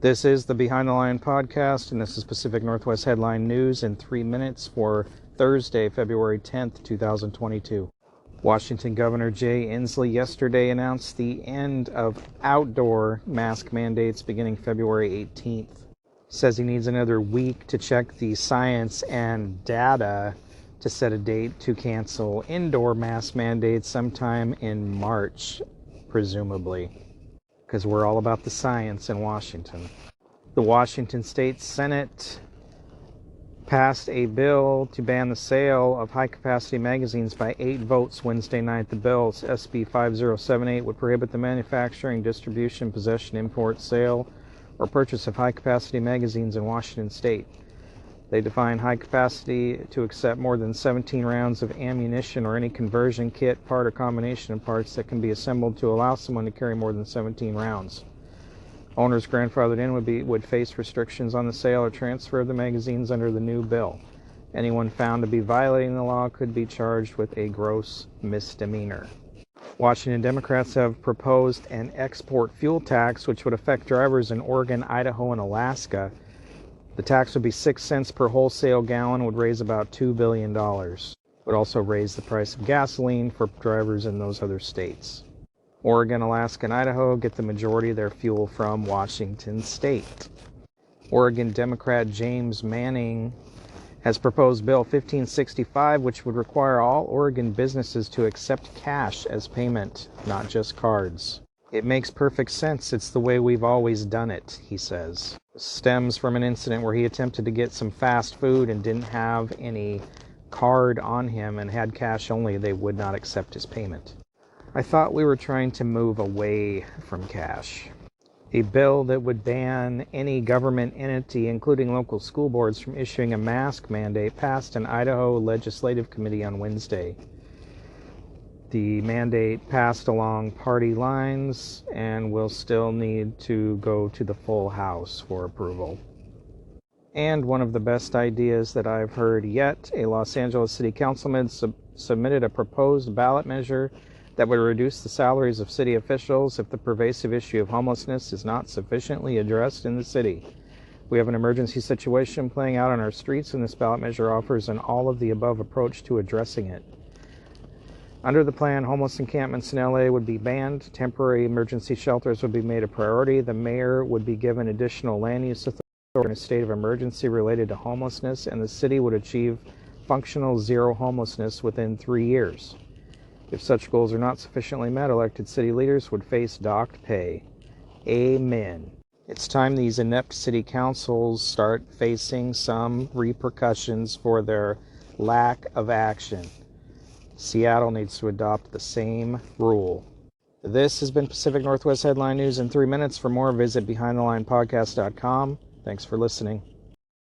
This is the Behind the Line podcast, and this is Pacific Northwest Headline News in 3 minutes for Thursday, February 10th, 2022. Washington Governor Jay Inslee yesterday announced the end of outdoor mask mandates beginning February 18th. Says he needs another week to check the science and data to set a date to cancel indoor mask mandates sometime in March, presumably, because we're all about the science in Washington. The Washington State Senate passed a bill to ban the sale of high-capacity magazines by 8 votes Wednesday night. The bill, SB 5078, would prohibit the manufacturing, distribution, possession, import, sale, or purchase of high-capacity magazines in Washington State. They define high capacity to accept more than 17 rounds of ammunition or any conversion kit, part, or combination of parts that can be assembled to allow someone to carry more than 17 rounds. Owners grandfathered in would face restrictions on the sale or transfer of the magazines under the new bill. Anyone found to be violating the law could be charged with a gross misdemeanor. Washington Democrats have proposed an export fuel tax which would affect drivers in Oregon, Idaho, and Alaska. The tax would be 6 cents per wholesale gallon, would raise about $2 billion. It would also raise the price of gasoline for drivers in those other states. Oregon, Alaska, and Idaho get the majority of their fuel from Washington State. Oregon Democrat James Manning has proposed Bill 1565, which would require all Oregon businesses to accept cash as payment, not just cards. It makes perfect sense. It's the way we've always done it, he says. It stems from an incident where he attempted to get some fast food and didn't have any card on him and had cash only. They would not accept his payment. I thought we were trying to move away from cash. A bill that would ban any government entity, including local school boards, from issuing a mask mandate passed an Idaho Legislative Committee on Wednesday. The mandate passed along party lines and will still need to go to the full House for approval. And one of the best ideas that I've heard yet, a Los Angeles City Councilman submitted a proposed ballot measure that would reduce the salaries of city officials if the pervasive issue of homelessness is not sufficiently addressed in the city. We have an emergency situation playing out on our streets, and this ballot measure offers an all-of-the-above approach to addressing it. Under the plan, homeless encampments in LA would be banned. Temporary emergency shelters would be made a priority. The mayor would be given additional land use authority in a state of emergency related to homelessness, and the city would achieve functional zero homelessness within 3 years. If such goals are not sufficiently met, elected city leaders would face docked pay. Amen. It's time these inept city councils start facing some repercussions for their lack of action. Seattle needs to adopt the same rule. This has been Pacific Northwest Headline News in 3 minutes. For more, visit BehindTheLinePodcast.com. Thanks for listening.